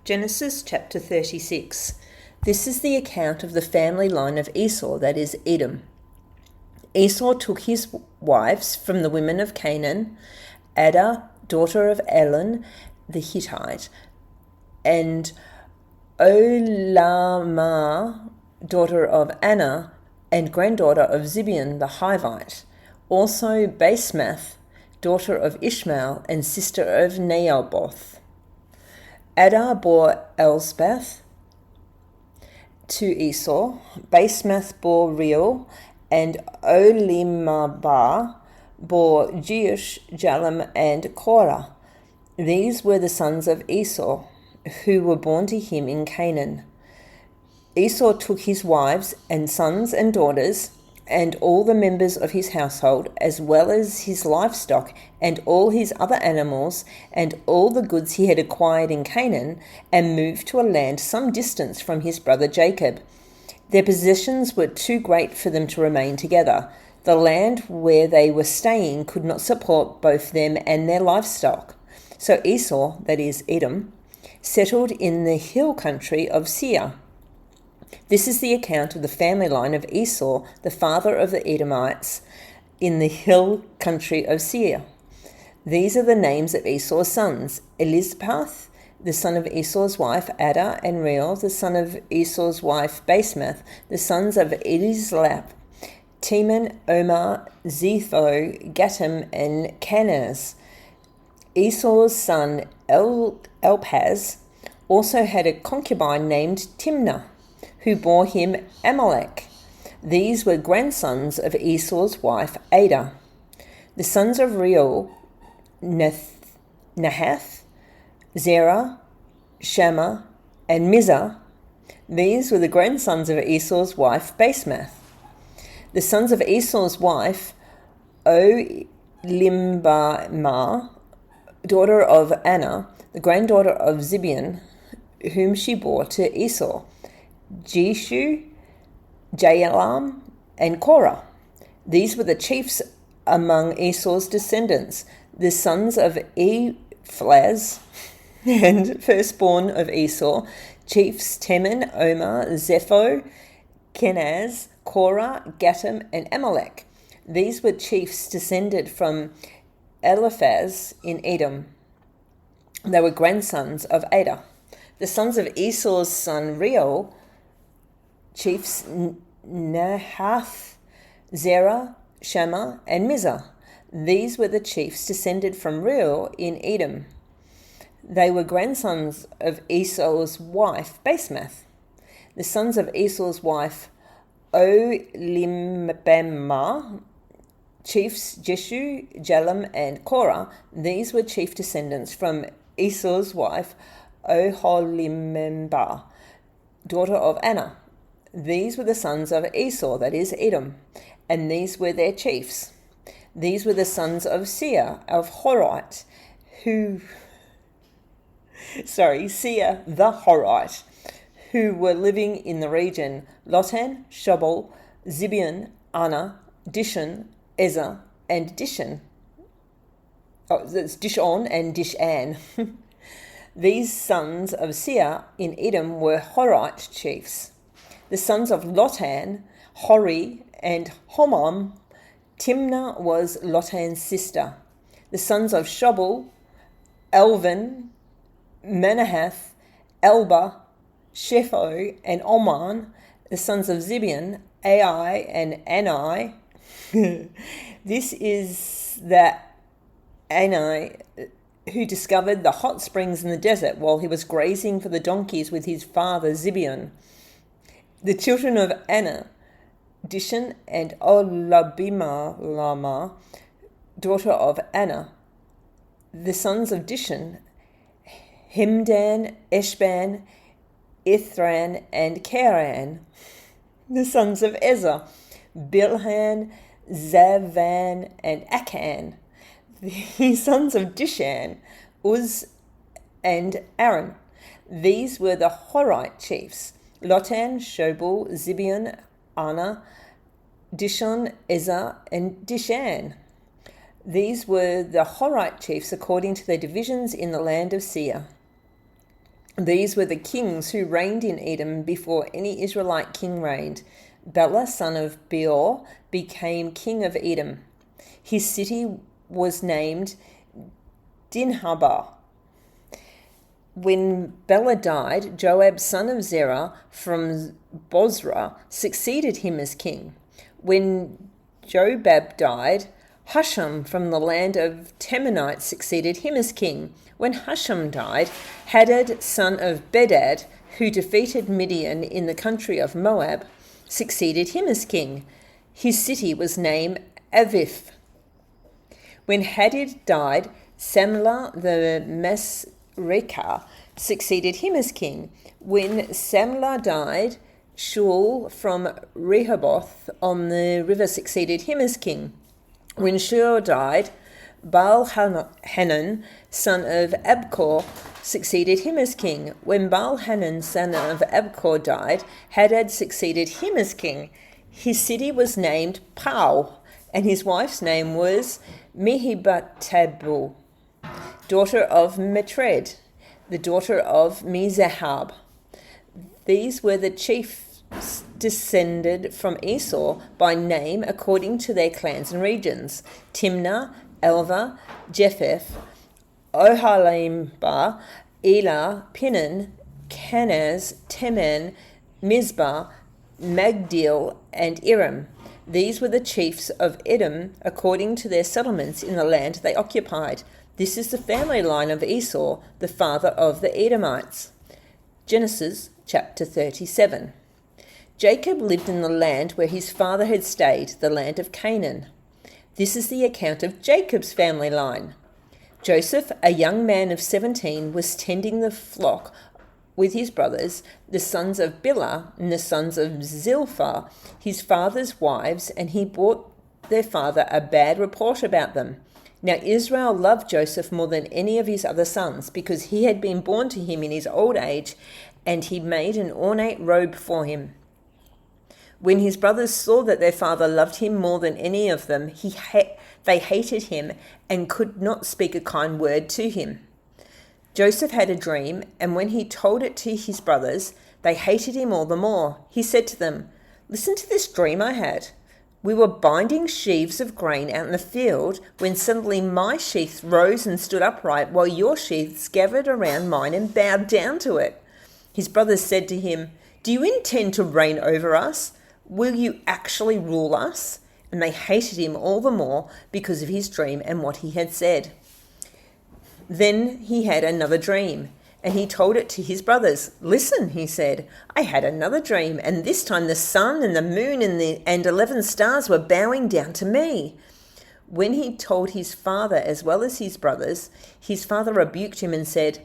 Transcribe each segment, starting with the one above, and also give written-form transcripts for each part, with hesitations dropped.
Genesis chapter 36. This is the account of the family line of Esau, that is, Edom. Esau took his wives from the women of Canaan, Adah, daughter of Elon the Hittite, and Olamah, daughter of Anna, and granddaughter of Zibeon the Hivite, also Basemath, daughter of Ishmael and sister of Neoboth. Adah bore Elsbath to Esau, Basemath bore Reuel, and Olimabah bore Jeush, Jalam, and Korah. These were the sons of Esau, who were born to him in Canaan. Esau took his wives and sons and daughters, and all the members of his household, as well as his livestock and all his other animals, and all the goods he had acquired in Canaan, and moved to a land some distance from his brother Jacob. Their possessions were too great for them to remain together. The land where they were staying could not support both them and their livestock. So Esau, that is Edom, settled in the hill country of Seir. This is the account of the family line of Esau, the father of the Edomites, in the hill country of Seir. These are the names of Esau's sons: Elizpath, the son of Esau's wife Adah, and Reuel, the son of Esau's wife Basemath, the sons of Elizlap, Teman, Omar, Zepho, Gatam, and Kenaz. Esau's son Elpaz also had a concubine named Timnah, who bore him Amalek. These were grandsons of Esau's wife Adah. The sons of Reuel, Nahath, Zerah, Shammah, and Mizah. These were the grandsons of Esau's wife Basemath. The sons of Esau's wife Olimabah, daughter of Anna, the granddaughter of Zibeon, whom she bore to Esau: Jeshu, Jaalam, and Korah. These were the chiefs among Esau's descendants, the sons of Ephlas, and firstborn of Esau, chiefs Teman, Omar, Zepho, Kenaz, Korah, Gatam, and Amalek. These were chiefs descended from Eliphaz in Edom. They were grandsons of Adah. The sons of Esau's son Reuel, chiefs Nahath, Zerah, Shammah, and Mizah. These were the chiefs descended from Reuel in Edom. They were grandsons of Esau's wife Basemath. The sons of Esau's wife Olimabah, chiefs Jeshu, Jalam, and Korah. These were chief descendants from Esau's wife Oholibamah, daughter of Anna. These were the sons of Esau, that is, Edom, and these were their chiefs. These were the sons of Seir the Horite, who were living in the region: Lotan, Shobal, Zibeon, Anna, Dishon, Ezer, and Dishon. That's Dishon and Dishan. These sons of Seir in Edom were Horite chiefs. The sons of Lotan, Hori, and Homam. Timnah was Lotan's sister. The sons of Shobal, Elvan, Manahath, Elba, Shepho, and Oman. The sons of Zibeon, Ai and Ani. This is the Ani who discovered the hot springs in the desert while he was grazing for the donkeys with his father Zibeon. The children of Anna, Dishon and Oholibamah, daughter of Anna. The sons of Dishon, Hemdan, Eshban, Ithran, and Keran. The sons of Ezer, Bilhan, Zavan, and Akan. The sons of Dishan, Uz, and Aaron. These were the Horite chiefs: Lotan, Shobal, Zibeon, Anna, Dishon, Ezer, and Dishan. These were the Horite chiefs according to their divisions in the land of Seir. These were the kings who reigned in Edom before any Israelite king reigned. Bela, son of Beor, became king of Edom. His city was named Dinhabah. When Bela died, Joab, son of Zerah from Bozrah, succeeded him as king. When Jobab died, Husham from the land of Temanites succeeded him as king. When Husham died, Hadad, son of Bedad, who defeated Midian in the country of Moab, succeeded him as king. His city was named Avith. When Hadad died, Samlah the Masrekah succeeded him as king. When Samlah died, Shaul from Rehoboth on the river succeeded him as king. When Shaul died, Baal-Hanan, son of Abkor, succeeded him as king. When Baal-Hanan, son of Abkor, died, Hadad succeeded him as king. His city was named Pau, and his wife's name was Mehibatabel, daughter of Matred, the daughter of Mezahab. These were the chiefs descended from Esau by name according to their clans and regions: Timnah, Alva, Jephthah, Oholibah, Elah, Pinon, Kenaz, Teman, Mizpah, Magdiel, and Iram. These were the chiefs of Edom according to their settlements in the land they occupied. This is the family line of Esau, the father of the Edomites. Genesis chapter 37. Jacob lived in the land where his father had stayed, the land of Canaan. This is the account of Jacob's family line. Joseph, a young man of 17, was tending the flock with his brothers, the sons of Bilhah and the sons of Zilpah, his father's wives, and he brought their father a bad report about them. Now Israel loved Joseph more than any of his other sons, because he had been born to him in his old age, and he made an ornate robe for him. When his brothers saw that their father loved him more than any of them, they hated him and could not speak a kind word to him. Joseph had a dream, and when he told it to his brothers, they hated him all the more. He said to them, "Listen to this dream I had. We were binding sheaves of grain out in the field when suddenly my sheaf rose and stood upright while your sheaves gathered around mine and bowed down to it." His brothers said to him, "Do you intend to reign over us? Will you actually rule us?" And they hated him all the more because of his dream and what he had said. Then he had another dream, and he told it to his brothers. "Listen," he said, "I had another dream, and this time the sun and the moon and 11 stars were bowing down to me." When he told his father as well as his brothers, his father rebuked him and said,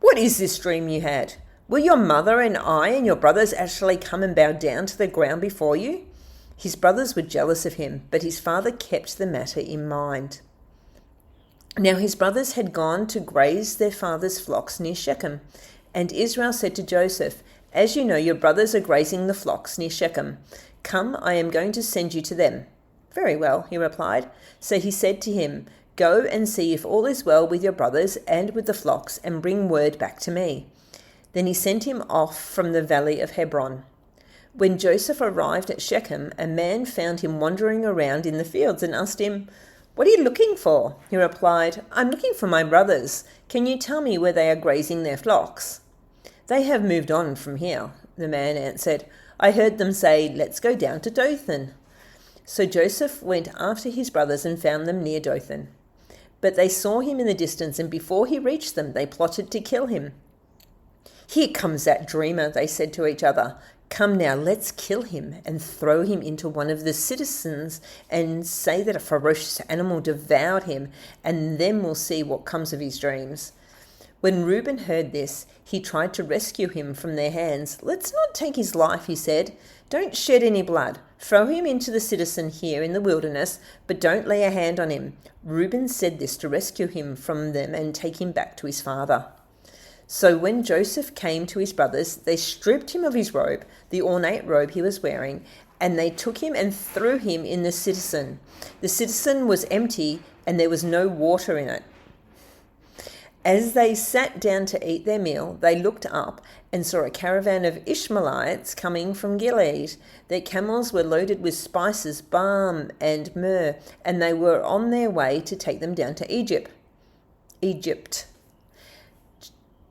"What is this dream you had? Will your mother and I and your brothers actually come and bow down to the ground before you?" His brothers were jealous of him, but his father kept the matter in mind. Now his brothers had gone to graze their father's flocks near Shechem, and Israel said to Joseph, "As you know, your brothers are grazing the flocks near Shechem. Come, I am going to send you to them." "Very well," he replied. So he said to him, "Go and see if all is well with your brothers and with the flocks, and bring word back to me." Then he sent him off from the valley of Hebron. When Joseph arrived at Shechem, a man found him wandering around in the fields and asked him, "What are you looking for?" He replied, "I'm looking for my brothers. Can you tell me where they are grazing their flocks?" "They have moved on from here," the man answered. "I heard them say, 'Let's go down to Dothan.'" So Joseph went after his brothers and found them near Dothan. But they saw him in the distance, and before he reached them, they plotted to kill him. "Here comes that dreamer," they said to each other. "Come now, let's kill him and throw him into one of the citizens and say that a ferocious animal devoured him, and then we'll see what comes of his dreams." When Reuben heard this, he tried to rescue him from their hands. "Let's not take his life," he said. "Don't shed any blood. Throw him into the citizen here in the wilderness, but don't lay a hand on him." Reuben said this to rescue him from them and take him back to his father. So when Joseph came to his brothers, they stripped him of his robe, the ornate robe he was wearing, and they took him and threw him in the cistern. The cistern was empty, and there was no water in it. As they sat down to eat their meal, they looked up and saw a caravan of Ishmaelites coming from Gilead. Their camels were loaded with spices, balm, and myrrh, and they were on their way to take them down to Egypt.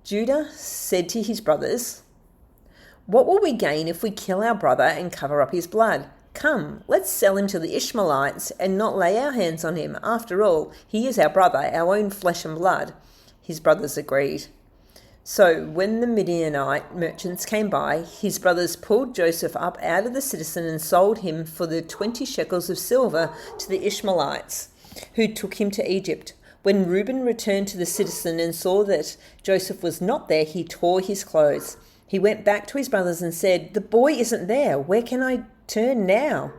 Judah said to his brothers, "What will we gain if we kill our brother and cover up his blood? Come, let's sell him to the Ishmaelites and not lay our hands on him. After all, he is our brother, our own flesh and blood." His brothers agreed. So when the Midianite merchants came by, his brothers pulled Joseph up out of the citizen and sold him for the 20 shekels of silver to the Ishmaelites, who took him to Egypt. When Reuben returned to the citizen and saw that Joseph was not there, he tore his clothes. He went back to his brothers and said, "The boy isn't there. Where can I turn now?"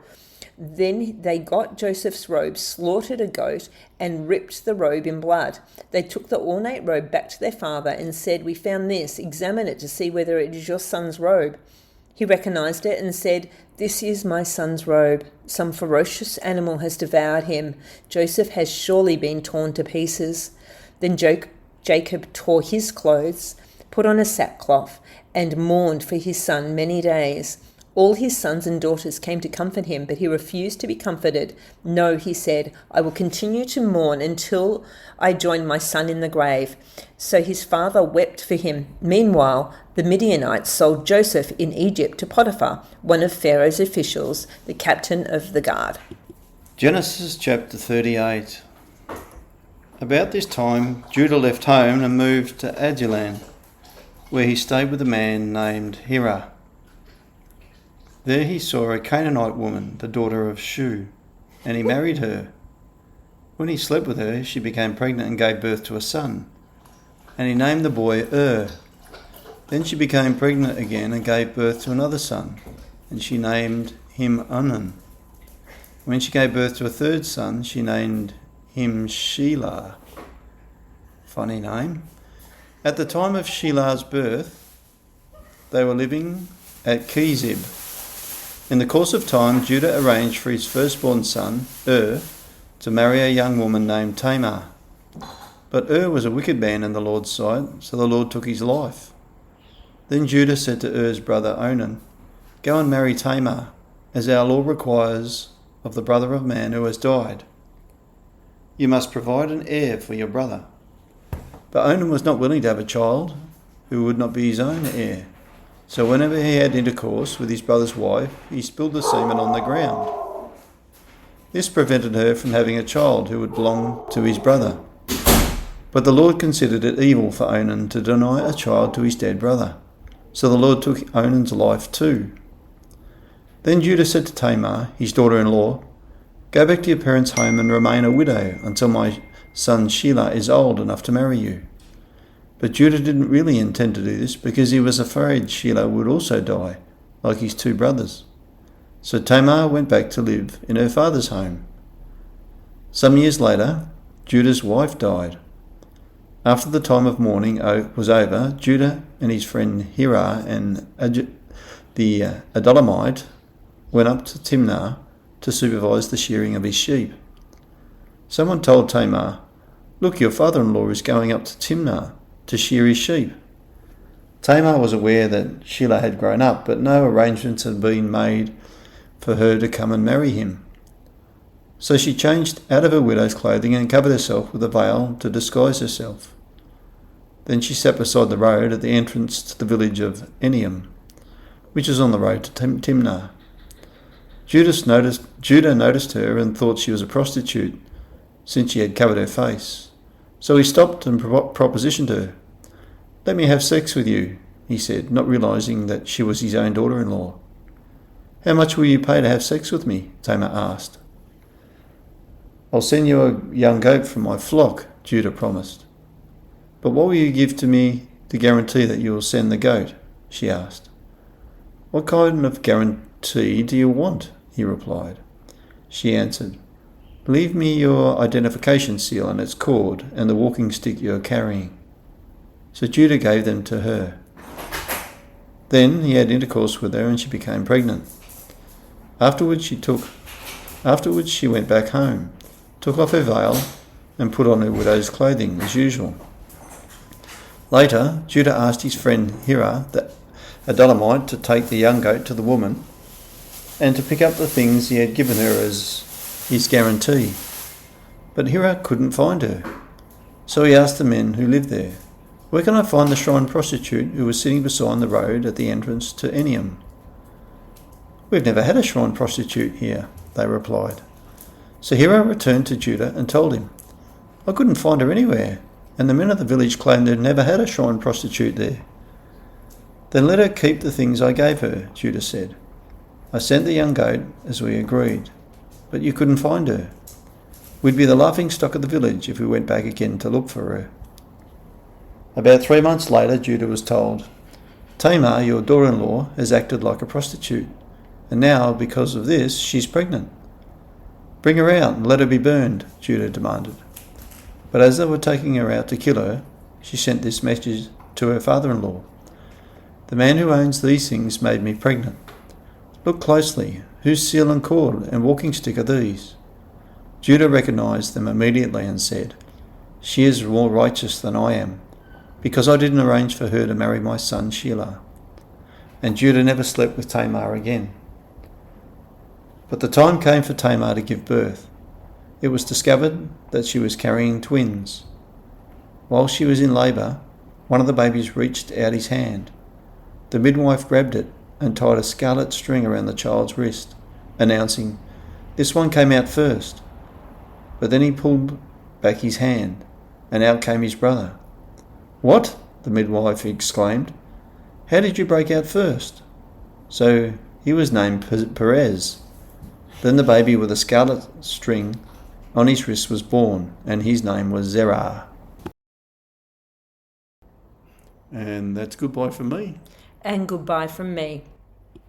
Then they got Joseph's robe, slaughtered a goat, and ripped the robe in blood. They took the ornate robe back to their father and said, "We found this. Examine it to see whether it is your son's robe." He recognized it and said, "This is my son's robe. Some ferocious animal has devoured him. Joseph has surely been torn to pieces." Then Jacob tore his clothes, put on a sackcloth, and mourned for his son many days. All his sons and daughters came to comfort him, but he refused to be comforted. "No," he said, "I will continue to mourn until I join my son in the grave." So his father wept for him. Meanwhile, the Midianites sold Joseph in Egypt to Potiphar, one of Pharaoh's officials, the captain of the guard. Genesis chapter 38. About this time, Judah left home and moved to Adullam, where he stayed with a man named Hira. There he saw a Canaanite woman, the daughter of Shu, and he married her. When he slept with her, she became pregnant and gave birth to a son, and he named the boy Then she became pregnant again and gave birth to another son, and she named him Onan. When she gave birth to a third son, she named him Shelah. Funny name. At the time of Shelah's birth, they were living at Kezib. In the course of time, Judah arranged for his firstborn son, to marry a young woman named Tamar. But was a wicked man in the Lord's sight, so the Lord took his life. Then Judah said to brother Onan, "Go and marry Tamar, as our law requires of the brother of man who has died. You must provide an heir for your brother." But Onan was not willing to have a child who would not be his own heir. So whenever he had intercourse with his brother's wife, he spilled the semen on the ground. This prevented her from having a child who would belong to his brother. But the Lord considered it evil for Onan to deny a child to his dead brother. So the Lord took Onan's life too. Then Judah said to Tamar, his daughter-in-law, "Go back to your parents' home and remain a widow until my son Shelah is old enough to marry you." But Judah didn't really intend to do this because he was afraid Shelah would also die, like his two brothers. So Tamar went back to live in her father's home. Some years later, Judah's wife died. After the time of mourning was over, Judah and his friend Hira and the Adullamite went up to Timnah to supervise the shearing of his sheep. Someone told Tamar, "Look, your father-in-law is going up to Timnah to shear his sheep." Tamar was aware that Shelah had grown up, but no arrangements had been made for her to come and marry him. So she changed out of her widow's clothing and covered herself with a veil to disguise herself. Then she sat beside the road at the entrance to the village of Enaim, which is on the road to Timnah. Judah noticed her and thought she was a prostitute, since she had covered her face. So he stopped and propositioned her. "Let me have sex with you," he said, not realizing that she was his own daughter-in-law. "How much will you pay to have sex with me?" Tamar asked. "I'll send you a young goat from my flock," Judah promised. "But what will you give to me to guarantee that you will send the goat?" she asked. "What kind of guarantee do you want?" he replied. She answered, "Leave me your identification seal and its cord and the walking stick you are carrying." So Judah gave them to her. Then he had intercourse with her and she became pregnant. Afterwards she went back home, took off her veil and put on her widow's clothing as usual. Later, Judah asked his friend Hira, the Adullamite, to take the young goat to the woman and to pick up the things he had given her as his guarantee. But Hira couldn't find her. So he asked the men who lived there, "Where can I find the shrine prostitute who was sitting beside the road at the entrance to Enium?" "We've never had a shrine prostitute here," they replied. So Hira returned to Judah and told him, "I couldn't find her anywhere, and the men of the village claimed they'd never had a shrine prostitute there." "Then let her keep the things I gave her," Judah said. "I sent the young goat as we agreed, but you couldn't find her. We'd be the laughing stock of the village if we went back again to look for her." About 3 months later, Judah was told, "Tamar, your daughter-in-law, has acted like a prostitute, and now, because of this, she's pregnant. Bring her out and let her be burned," Judah demanded. But as they were taking her out to kill her, she sent this message to her father-in-law: "The man who owns these things made me pregnant. Look closely, whose seal and cord and walking stick are these?" Judah recognized them immediately and said, "She is more righteous than I am, because I didn't arrange for her to marry my son Shelah." And Judah never slept with Tamar again. But the time came for Tamar to give birth. It was discovered that she was carrying twins. While she was in labour, one of the babies reached out his hand. The midwife grabbed it and tied a scarlet string around the child's wrist, announcing, "This one came out first." But then he pulled back his hand, and out came his brother. "What?" the midwife exclaimed. "How did you break out first?" So he was named Perez. Then the baby with a scarlet string on his wrist was born, and his name was Zerah. And that's goodbye from me. And goodbye from me.